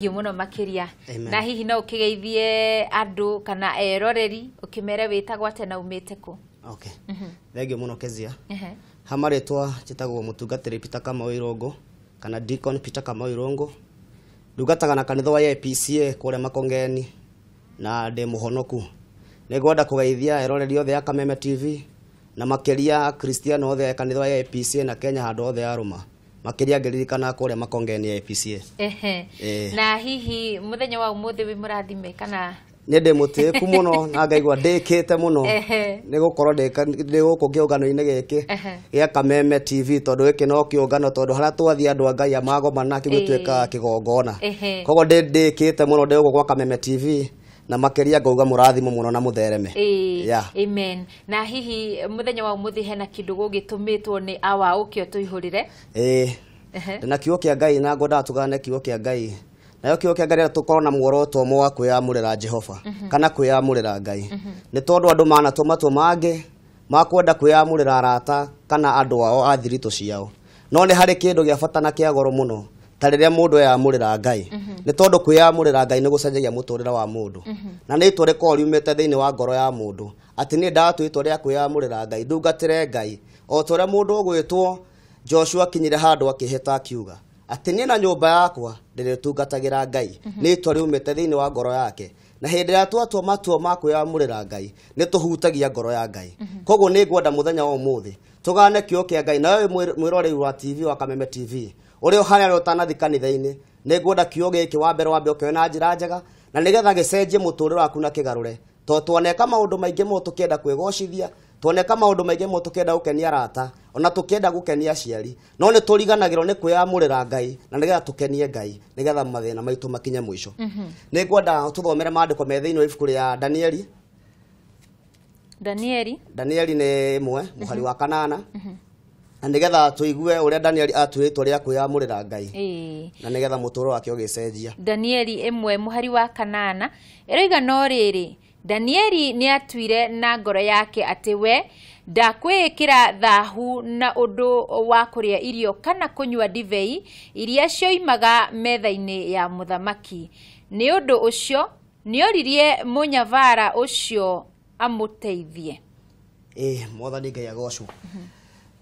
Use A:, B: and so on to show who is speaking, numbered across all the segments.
A: Muno makiria na hihi no ukigeithie andu kana eroreri ukimere witagwa tena umite ku.
B: Okay. Thengio muno Kezia. Hamaretwa chitagwo mutungatiri Peter Kamau Irungu kana Deacon Peter Kamau Irungu. Ndungataga na kanitha wa AIPCA kule Makongeni na ndi muhonoku. Nigwenda kugeithia eroreri othe ya Kameme TV na makiria Kristiano othe ya kanitha wa AIPCA na Kenya handu othe ya Roma. Makiria ngeririkana kule Makongeni AIPCA.
A: Na hihi muthenya wa umuthi wi murathime kana
B: nende mutiku muno na ngaigwa ndikite muno nigukorwo ndiguko kiungano-ini giki gia Kameme TV tondu giki no kiungano tondu haria twathie andu a Ngai amago mana kigutweka kigongona koguo ndikite muno ndiguko kwa Kameme TV na makiria ngauga murathimo muno na muthereme.
A: Amen. Na hihi muthenya wa umuthi hena kindu gugitumitwo ni awa ukio tuihurire
B: na kiugo kia Ngai na ngoda tugane kiugo kia Ngai na kiugo kia Ngai tukorwo na muoroto mwe wa kwiyamurira Jehova kana kwiyamurira Ngai ni tondu andu manatuma mangi makwenda kwiyamurira arata kana andu ao athirito ciao no ni hari kindu gia bata na kia goro muno ta riria mundu yamurira Ngai ni tondu kwiyamurira Ngai ni gucenjagia muturira wa mundu na ni itore ko riumete thiini wa ngoro ya mundu ati ni ndatu itore ya kwiyamurira Ngai ndungatire Ngai o tore mundu gwitwo Joshua kinyire handu akiheta akiuga ati ni na nyumba yakwa ndiritungatagira Ngai ni itore umete thiini wa ngoro yake na hindi ya twatwa matuo makwiyamurira Ngai ni tuhutagia ngoro ya Ngai koguo ni ngwenda muthenya wa umuthi tugane kiugo kia Ngai na wewe mwiroreri wa TV wa Kameme TV urio haria utanathi kanitha-ini ni ngwenda kiugo giki wa mbere ukio na njira njega na nigetha gicenjie muturiro waku na kigarure to tuoneka maundu maingi mo tukienda kwigocithia tuoneka maundu maingi mo tukienda gukenia arata ona tukienda gukenia aciari no ni turiganagirwo ni kwiyamurira Ngai na nigetha tukenie Ngai nigetha mathina maitu makinye mwisho ni ngwenda tuthomere maandiko me thiini wa ibuku ria Danieli ni imwe muhari wa 8 na nigetha tuigue uria Danieli atuitwo ria kwiyamurira Ngai na nigetha muturo wake ugicenjia.
A: Danieli imwe muhari wa 8 eroiga no riri Danieli ni atuire na ngoro yake ati we ndakwikira thahu na undu wa kuria irio kana kunywa divei iria cioimaga metha-ini ya muthamaki ni undu ucio ni oririe munyavara ucio amuteithie.
B: Mwathani Ngai agocwo.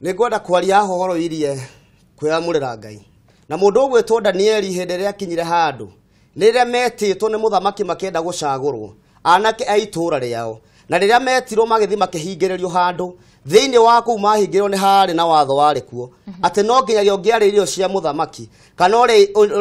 B: Ni ngwenda kwaria horo irie kwiyamurira Ngai na mundu ugwitwo Danieli hindi ria kinyire handu riria metitwo ni muthamaki makenda gucagurwo anake aitura riao na riria metirwo magithii makihingiririo handu thiini wa kuu mahingirwo ni hari na watho wari kuo ati no nginyagia ungiaririo cia muthamaki kana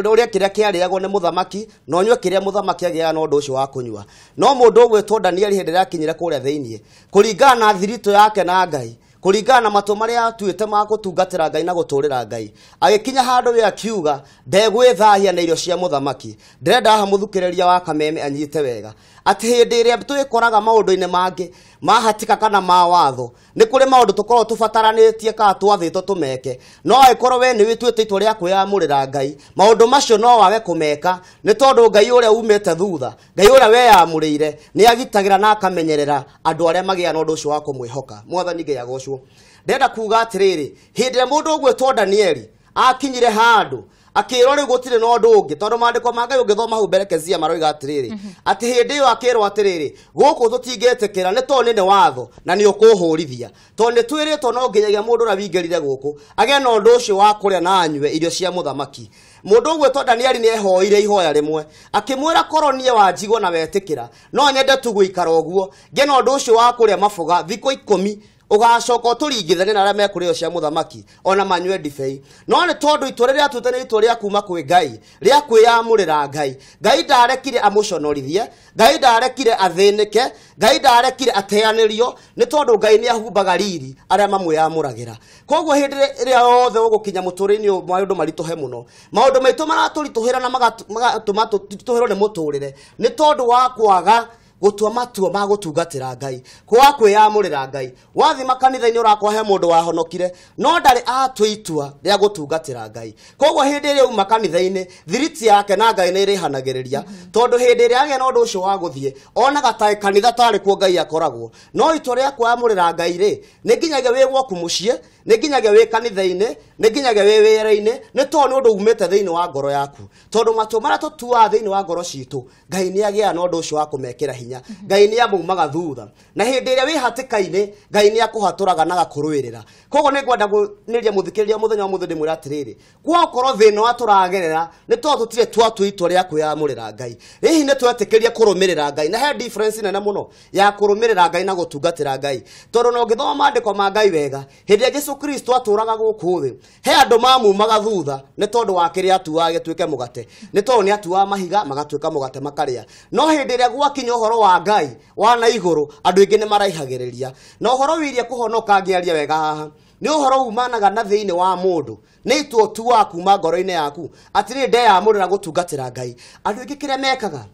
B: uria kiria kiariragwo ni muthamaki no nywe kiria muthamaki agia na undu ucio wa kunywa no mundu ugwitwo Danieli hindi ria kinyire kuria thiini kuringana na thirito yake na Ngai kuringana na matu maria atuite ma gutungatira Ngai na guturira Ngai agikinya handu we akiuga ndegwithahia na irio cia muthamaki ndirenda ha muthukiriria wa Kameme anyite wega ati hindi iria twikoraga maundu-ini mangi mahatika kana ma watho ni kuri maundu tukorwo tubataranitie ka twathitwo tumeke no aikorwo we ni wituite itwa ria kwiyamurira Ngai maundu macio no wage kumeka ni tondu Ngai uria umete thutha Ngai uria we yamurire ni agitagira na akamenyerera andu aria magia na undu ucio wa kumwihoka. Mwathani Ngai agocwo. Ndenda kuga atiriri hindi ya mundu ugwitwo Danieli akinyire handu akirwo ri gutire no ndu ungi tondu maandiko ma Ngai ungithoma hu mbere Kezia maroiga atiriri ati hindi yo akirwo atiriri guku tutingetekera ni to nene watho na ni ukuhurithia tondu twiritwo no nginyagia mundu ra wingerire guku age no ndu ucio wa kuria na anywe irio cia muthamaki. Mundu ugwitwo Danieli ni ehoire ihoya rimwe akimwira koronie wa njigo na wetikira no nyende tu guikara uguo nge no ndu ucio wa kuria mafuga thiko 10 ugacoka turingithane na aria mekurio cia muthamaki ona manywe divei no ni tondu itore ria tutene itore ria kuma kwi Ngai ria kwiyamurira Ngai Ngai ndarekire amuconorithie Ngai ndarekire athinike Ngai ndarekire ateanirio ni tondu Ngai ni ahumbaga riri aria mamwiyamuragira koguo hindi ria othe ugukinya muturini maundu marituhe muno maundu maitu maraturituhira na magatuma tutuhirwo ni muturire ni tondu wa kwaga gutua matuo ma gutungatira Ngai kwa kwiyamurira Ngai wathima kanitha-ini urakwahe mundu wahonokire no ndari atuitua ria gutungatira Ngai koguo hindi ria uma kanitha-ini thiriti yake na Ngai ni rihanagiriria tondu hindi ria age no ndu ucio wa guthie ona gatae kanitha tari kuo Ngai akoragwo no itwa ria kwiyamurira Ngai ri ni nginyagia wi gwaku mucie nĩ nginyagia wĩ kanitha-inĩ nĩ nginyagia wĩ wĩra-inĩ nĩ tondũ nĩ ũndũ umĩte thĩinĩ wa ngoro yaku tondũ matua marĩa tũtuaga thĩinĩ wa ngoro citũ Ngai nĩ agĩaga na ũndũ ũcio wa kũmekĩra hinya Ngai nĩ amaumaga thutha na hĩndĩ ĩrĩa wĩ hatĩka-inĩ Ngai nĩ akũhatũraga na gakũrũĩrĩra koguo nĩ ngwenda kũnĩria mũthikĩrĩria mũthenya wa mũthĩ ndĩmwĩra atĩrĩrĩ gwakorwo thĩna wa tũragerera nĩ tondũ tũtirĩ twatua itua rĩa kwĩyamũrĩra Ngai hihi nĩ twetĩkĩria kũrũmĩrĩra Ngai na he difference nene mũno ya kũrũmĩrĩra Ngai na gũtungatĩra Ngai tondũ no ngĩthoma maandĩko ma Ngai wega hĩndĩ ĩrĩa Jesũ Kristo atũraga gũkũ thĩ he andũ mamumaga thutha nĩ tondũ wa kĩrĩa atuaga gĩtuĩke mũgate nĩ tondũ nĩ atuaga mahiga magatuĩka mũgate makarĩa no hĩndĩ ĩrĩa gwakinya ũhoro wa Ngai wa na igũrũ andũ aingĩ nĩ maraihagĩrĩria na ũhoro wĩirie kũhonoka ngĩaria wega haha nĩ ũhoro umanaga na thĩinĩ wa mũndũ nĩ itua tu wa kuma ngoro-inĩ yaku atĩrĩ ndeyamũrĩra gũtungatĩra Ngai andũ aingĩ kĩrĩa mekaga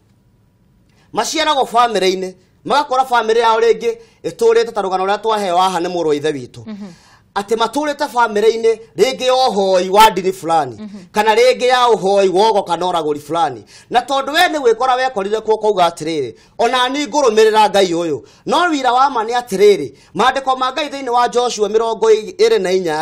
B: maciaragwo bamĩrĩ-inĩ magakora bamĩrĩ yao rĩngĩ ĩtũrĩte ta rũgano rũrĩa twaheo haha nĩ mũrũ wa ithe witũ atĩ matũrĩte bamĩrĩ-inĩ rĩngĩ ya ũhoi wa ndini fulani kana rĩngĩ ya ũhoi wogo kana ũragũri fulani na tondũ we nĩ gwĩkora wekorire kuo kauga atĩrĩrĩ ona ni ngũrũmĩrĩra Ngai ũyũ no wira wa ma nĩ atĩrĩrĩ maandĩko ma Ngai thĩinĩ wa Joshua 24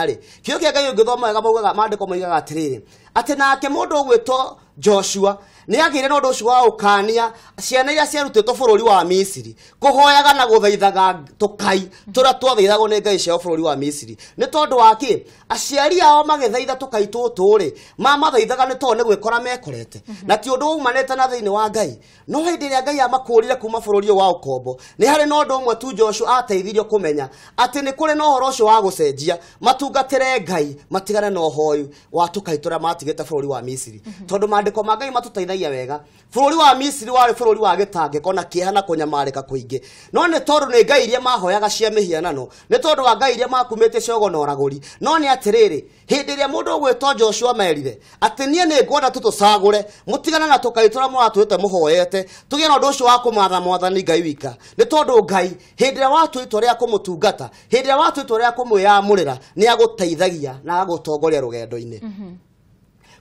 B: rĩ kĩo kĩa Ngai ũngĩthoma wega maugaga maandĩko moigaga atĩrĩrĩ atĩ nake mũndũ ũgwĩtwo Joshua nĩ agĩire na ũndũ ũcio wa ũkania ciana iria ciarutĩtwo bũrũri wa Misiri kũhoyaga na gũthaithaga tũkai tũrĩa twathaithagwo nĩ ngai ciao bũrũri wa Misiri nĩ tondũ wa kĩ aciari ao magĩthaitha tũkai tũtũ rĩ mamathaithaga nĩ tondũ nĩ gwĩkora mekorete na ti ũndũ umanĩte na thĩinĩ wa Ngai no hĩndĩ ĩrĩa Ngai amakũrire kuma bũrũri ũyũ wa ũkombo nĩ harĩ na ũndũ ũmwe tu Joshua ateithirio kũmenya atĩ nĩ kũrĩ na ũhoro ũcio wa gũcenjia matungatĩre Ngai matigane na ũhoi wa tũkai tũrĩa matigĩte bũrũri wa Misiri tondũ maandĩko ma Ngai matũteithagia wega bũrũri wa Misiri warĩ bũrũri wa gĩtangĩko na kĩeha na kũnyamarĩka kũingĩ no nĩ tondũ nĩ ngai iria mahoyaga cia mĩhianano nĩ tondũ wa ngai iria makumĩte ciogo na ũragũri no nĩ atĩrĩrĩ hĩndĩ ĩrĩa mũndũ ũgwĩtwo Joshua merire atĩ niĩ nĩ ngwenda tũtũcagũre mũtigana na tũkai tũrĩa mũratwĩte mũhoete tũgĩe na ũndũ ũcio wa kũmatha mwathani Ngai wika nĩ tondũ Ngai hĩndĩ ĩrĩa watua itua rĩa kũmũtungata hĩndĩ ĩrĩa watua itua rĩa kũmwĩyamũrĩra nĩ agũteithagia na agũtongoria rũgendo-inĩ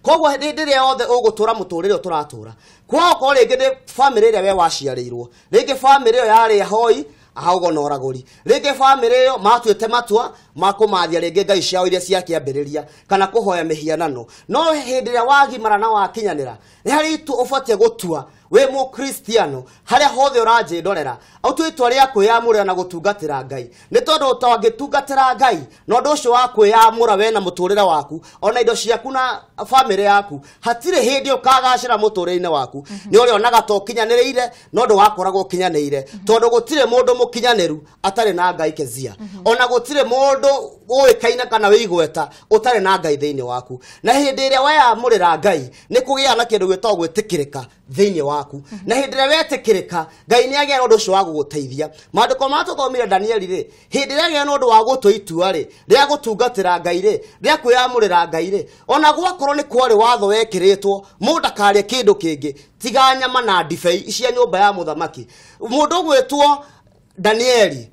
B: koguo hĩndĩ ĩrĩa yothe ũgũtũra mũtũrĩre ũyũ tũratũra kwao rĩngĩ nĩ bamĩrĩ ĩrĩa we waciarĩirwo rĩngĩ bamĩrĩ ĩyo yarĩ ahoi ahaugo na ũragũri rĩngĩ bamĩrĩ ĩyo matuĩte matua makũmathia rĩngĩ ngai ciao iria ciakĩambĩrĩria kana kũhoya mĩhianano no hĩndĩ ĩrĩa wagimara na wakinyanĩra nĩ harĩ itua ũbatiĩ gũtua we mũkristiano harĩa hothe ũranjĩndorera autua itua rĩa kwĩyamũrĩra na gũtungatĩra Ngai nĩ tondũ ũtangĩtungatĩra Ngai na ũndũ ũcio wa kwĩyamũra we na mũtũrĩre waku ona indo ciaku na bamĩrĩ yaku hatirĩ hĩndĩ ũkagacĩra mũtũrĩre-inĩ waku nĩ ũrĩa onaga to kinyanĩrĩire no ndũgakoragwo ũkinyanĩire tondũ gũtirĩ mũndũ mũkinyanĩru atarĩ na Ngai kezia ona gũtirĩ mũndũ ũĩkaine kana wĩigweta ũtarĩ na Ngai thĩinĩ waku na hĩndĩ ĩrĩa weyamũrĩra Ngai nĩ kũgĩa na kĩndũ gwĩtagwo gwĩtĩkĩrĩka thĩinĩ waku na hĩndĩ ĩrĩa wetĩkĩrĩka Ngai nĩ agĩa na ũndũ ũcio wa gũgũteithia maandĩko ma tũthomire Danieli rĩ hĩndĩ ĩrĩa agĩa na ũndũ wa gũtua itua rĩ rĩa gũtungatĩra Ngai rĩ rĩa kwĩyamũrĩra Ngai rĩ ona gwakorwo nĩ kwarĩ watho wekĩrĩtwo mũndũ ndakarĩe kĩndũ kĩngĩ tiga nyama na ndibei cia nyũmba ya mũthamaki mũndũ ũgwĩtwo Danieli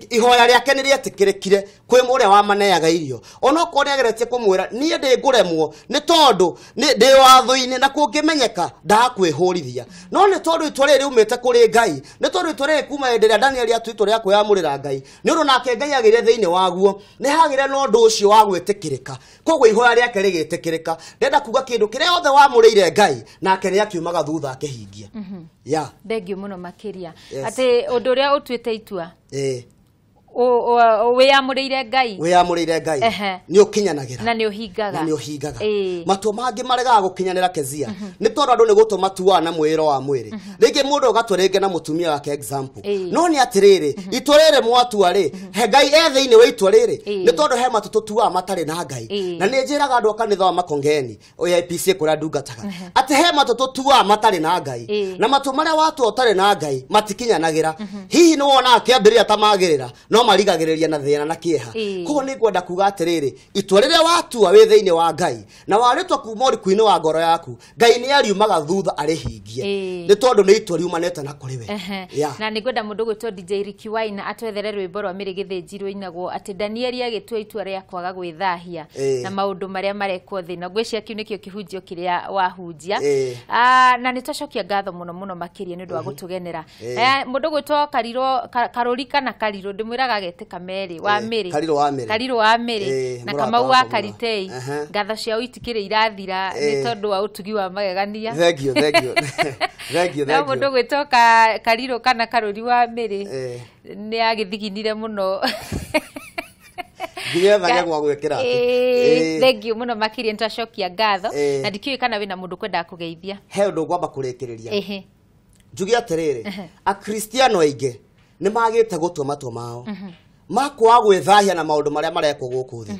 B: ihoya rĩake nĩ rĩetĩkĩrĩkire kwĩ mũrĩa wamaneaga irio ona okorwo nĩageretie kũmwĩra niĩ ndĩngũremwo nĩ tondũ ndĩ watho-inĩ na kũngĩmenyeka ndakwĩhũrithia no nĩ tondũ itua rĩrĩ riumĩte kũrĩ Ngai nĩ tondũ itua rĩrĩ kuma hĩndĩ ĩrĩa Danieli atua itua rĩa kwĩyamũrĩra Ngai nĩ ũndũ nake Ngai agĩire thĩinĩ waguo nĩ hagĩire na ũndũ ũcio wa gwĩtĩkĩrĩka koguo ihoya rĩake rĩgĩtĩkĩrĩka ndenda kuga kĩndũ kĩrĩa othe wamũrĩire Ngai nake nĩ akiumaga thutha akĩhingia
A: thengio mũno makĩria atĩ ũndũ ũrĩa ũtuĩte itua
B: wĩyamũrĩire Ngai nĩ ũkinyanagĩra
A: na nĩ ũhingaga
B: matua mangĩ maregaga gũkinyanĩra kezia nĩ tondũ andũ nĩ gũtũ matuaga na mwĩro wa mwĩrĩ rĩngĩ mũndũ ũgatua rĩngĩ na mũtumia wake example no nĩ atĩrĩrĩ itua rĩrĩ mwatua rĩ he Ngai thĩinĩ wa itua rĩrĩ nĩ tondũ he matua tũtuaga matarĩ na Ngai na nĩ njĩraga andũ a kanitha wa Makongeni AIPCA kũrĩa ndungataga atĩ he matua tũtuaga matarĩ na Ngai na matua marĩa watua ũtarĩ na Ngai matikinyanagĩra hihi nĩ wonaga kĩambĩrĩria ta magĩrĩra no marigagĩrĩria na thĩna na kĩeha koguo nĩ ngwenda kuga atĩrĩrĩ itua rĩrĩa watua wĩ thĩinĩ wa Ngai na warĩtwa kuma ũrikuinĩ wa ngoro yaku Ngai nĩ ariumaga thutha arĩhingie nĩ tondũ nĩ itua riumanĩte na kũrĩ we
A: na nĩ ngwenda mũndũ gwĩtwo DJ Ricky Waina atwethere rwĩmbo rwa mĩrĩgĩthĩnji rũinagwo atĩ Danieli agĩtua itua rĩa kwaga gwĩthahia na maũndũ marĩa marekwo thĩ na ngwĩciria kiu nĩkĩo kĩhunjio kĩrĩa wahunjia na nĩ twacokia ngatho mũno makĩria nĩ ũndũ wa gũtũgenera mũndũ gwĩtwo Karũri kana Karirũ ndĩmwĩraga kagete Kameri wa Miri Kariro wa Miri na Kamau wa Karitei ngatho cia itikire irathira ni tondu wa utugi wa magegania
B: thank you
A: na mundu gwitoka Kariro kana Karori wa Miri ni agithiginire muno thank you muno makiria ntacokia ngatho na ndikiwe kana wina mundu kwenda kugeithia
B: he undu ngwamba kurekereria njugi atiriri a Kristiano aige ni magite gutwa matwa mao makwa gwithahia na maundu maria marekwo guku thi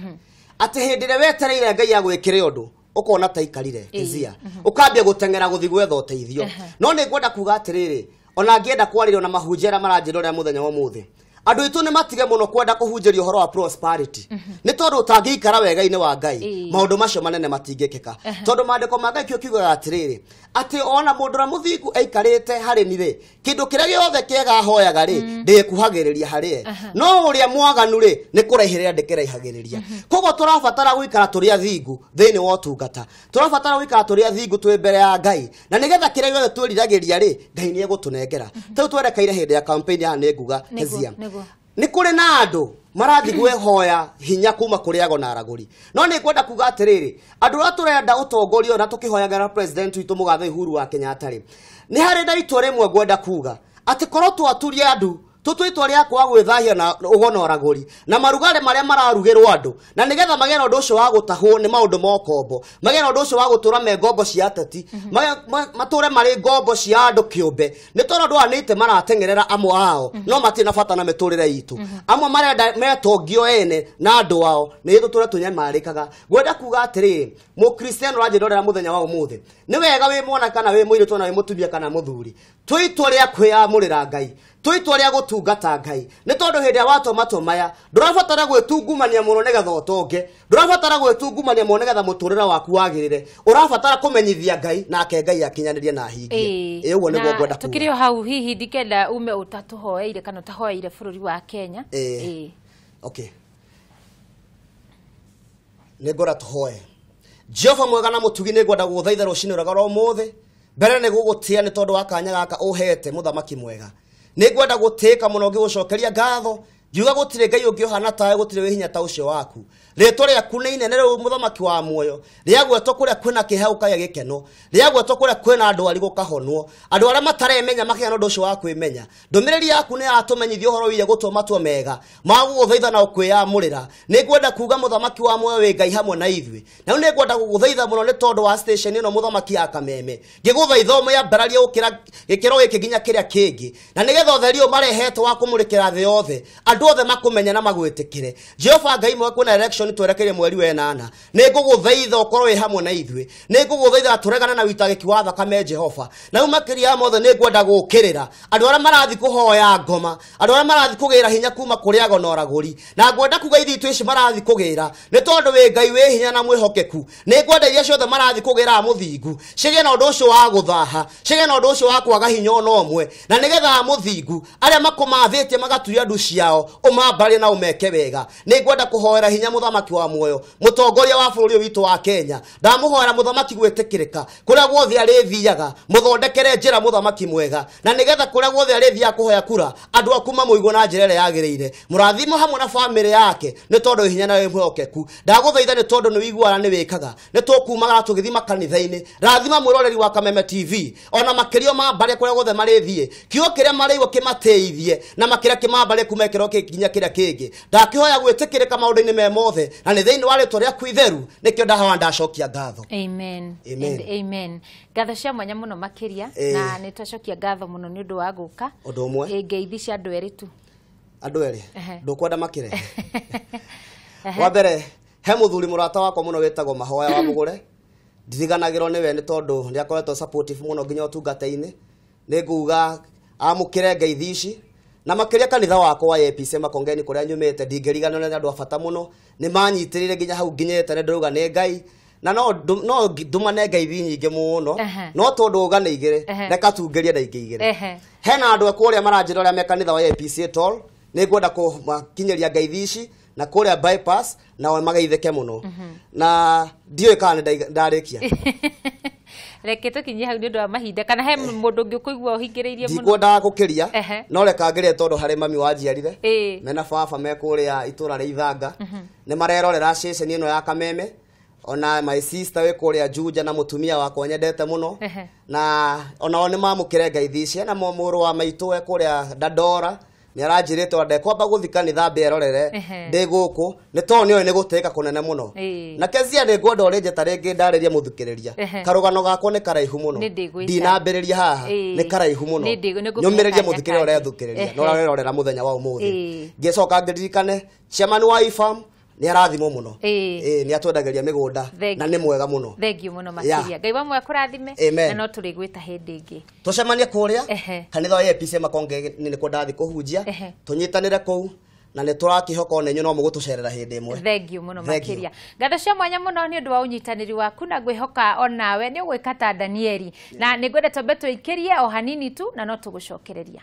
B: ati hindire wetereire Ngai agwikire undu ukona taikarire ezia ukambia gutengera guthi gwetha uteithio no ni ngwenda kuga atiriri ona ngienda kwaririo na mahunjera maranjirora muthenya wa muthi andu itu ni matige muno kwenda kuhunjeria uhoro wa prosperity ni tondu utangiikara wega-ini wa Ngai maundu macio manene matingikika tondu mandiko ma Ngai kiugo atiriri ati ona mundu ra muthingu aikarite hari ni ri kindu kiria giothe kiega hoyaga ri ndikuhagiriria hari no uria mwaganu ri ni kurehirira ndikiraihagiriria kogo turabatara guikara turi athingu thiini wa utungata turabatara guikara turi athingu twi mbere ya Ngai na nigetha kiria giothe twiriragiria ri Ngai ni egutunengera tau twerekeire hindi ya campaign ya ni nguga hezia ni kuri na andu marathi gwehoya hinya kuma kuri ago na araguri no ni kwenda kuga atiriri andu ra turenda utongorio na tukihoyaga president witu mugathe Uhuru wa Kenyatta ri ni hari na itwa rimwe gwenda kuga ati korwo twaturia andu tutwitwa ria kwa gwithahia na ugono araguri na marugare maria mararugirwo andu na nigetha magera undu ucio wa gutahwo ni maundu mokombo magera undu ucio wa gutura me ngombo cia ateti mature mari ngombo cia andu kiumbe ni tondu anite maratengerera amwe ao no matina bata na miturire itu amwe marenda metongio ene na andu ao ni tuture tunyamarikaga gwenda kuga atiri mu Kristiano ranjirorera muthenya wa umuthi ni wega wi mwana kana wi muiri tona wi mutumia kana muthuri twitwa ria kwiyamurira Ngai twitwa ria gutungata Ngai ni tondu hindi ya watu matomaya ndurabatara gwitungumania muno nigetha utonge ndurabatara gwitungumania muno nigetha muturira waku wagirire urabatara kumenyithia Ngai nake Ngai akinyanirie na hingie uguo niguo ngwenda kuga
A: tukirio hau hihi ndikenda ume utatuhoeire kana utahoeire bururi wa Kenya
B: okay nigora tuhoe Jehova mwega na mutugi nigwenda guthaitha rucini uragaro muthi mbere ni gugutia ni tondu wa kanya gaka uhete muthamaki mwega nigwenda gutika muno ngigucokeria ngatho ngiuga gutire Ngai ungihana tawe gutire we hinya ta ucio waku ritwa riaku ni inene ri muthamaki wa muoyo riagwetwo kuria kwina kihau kaya gikeno riagwetwo kuria kwina andu ari gukahonwo andu aria mataremenya makia no nducio wa kwimenya ndumiriri yaku ni atumenyithio horo wiye gutwa matwa mega maguguthaitha na ukwiyamurira nigwenda kuga muthamaki wa muoyo wi Ngai hamwe na ithwi na nigwenda guguthaitha muno ni tondu wa station ino muthamaki ya Kameme ngiguthaitha ume ya mbararia ukira gikiro giki ginya kiria kingi na nigetha utherio marehetwo wa kumurikira thi yothe andu othe makumenya na magwitikire Jehova Ngai mwe kwina election twerekeire mweri wa 8 niguguthaitha ukorwo wi hamwe na ithwi niguguthaitha turegana na witagiki wa thakame Jehova na umakiria mothe nigwenda gukirira andu aria marathi kuhoya ngoma andu aria marathi kugira hinya kuma kuri ago na oraguri na ngwenda kuga ithi twici marathi kugira ni tondu wi Ngai wi hinya na mwihokeku nigwenda iria ciothe marathi kugira muthingu cigie na undu ucio wa guthaha cigie na undu ucio wa kwaga hinya ono omwe na nigetha muthingu aria makumathitie magaturia andu ciao umambari na umeke wega nigwenda kuhoera hinya muthamaki wa muoyo mutongoria wa bururi witu wa Kenya ndamuhoera muthamaki gwetikirika kuria guothe ari thiaga muthondekere njira muthamaki mwega na nigetha kuria guothe ari thia kuhoya kura andu akuma muigo na njira ire yagirire murathimo hamwe na family yake ni tondu hinya na mwihokeku ndaguthaitha ni tondu ni wiguana ni wikaga ni tukumagara tugithima kanitha-ini rathima mwiroreri wa Kameme TV ona makirio mambare kuria guothe mari thie kio kiria marigo kimateithie na makiria kimambare kumekero kinya kiria kingi ndakihoya gwetikirika maundu-ini me mothe na ni thiini wa ritwa riaku itheru nikio ndahawa ndacokia ngatho
A: amen amen ngatho cia mwanya muno makiria na ni twacokia ngatho muno ni undu wa guka
B: undu umwe
A: ngeithi cia andu eri tu
B: andu eri ndukwenda makire wa mbere he muthuri murata wakwa muno wetagwo Mahoya wa Mugure ndiriganagirwo niwe ni tondu ni akoretwo supportive muno nginya utungata-ini ni nguga amukire ngeithi ici na makiria kanitha wako wa AIPCA Makongeni kuria nyumite ndingirigana na andu afata muno ni manyitirire nginya hau nginyete ne nduga ne Ngai na no dumane ngeithi nyinge muno no tondu uga ni igire reka tungerie na ingigire hena andu akuria maranjira me kanitha wa AIPCA toll ni ngwenda kukinyeria ngeithi ici na kuria bypass na magaitheke muno na ndiwe kana ndarikia
A: Reke tukinyie hau ni ndu wa mahinda kana he mundu ngi kuigua uhingireirie muno.
B: Ndikwenda gukiria no reka ngire tondu hari mami wanjiarire mena baba me kuria itura ri Ithanga ni marerorera ceceni ino ya Kameme ona my sister we kuria Juja na mutumia wakwa nyendete muno na ona oni mamukire ngaithi ciana mumuru wa maitu we kuria Dadora ni aranjirite wande kwamba guthi kanitha mberorere ndi guku ni to ni guteka kunene muno na kezia ni ngwenda uri njeta ringi ndariria muthikiriria karugano gakwa ni karaihu muno ndinambiriria haha ni karaihu muno nyumiriria muthikiriria uri thukiriria no rorera muthenya wa umuthi ngicoka ngiririkane chairman wa IFAM ni arathimo muno ni atwendageria migunda na ni mwega muno.
A: Thengiu muno makiria Ngai wamwe akurathime na no turi gwita hindi ingi
B: tucemanie kuria kanitha wa AIPCA Makongeni ni ko ndathi kuhunjia tunyitanire kou na ni turakihoka onenyu no mugutucerera hindi imwe.
A: Thengiu muno makiria ngatho cia mwanya muno ni undu wa unyitaniri waku na gwihoka onawe ni ugwika ta Danieli na ni ngwenda twambe twikirie o hanini tu na no tugucokereria.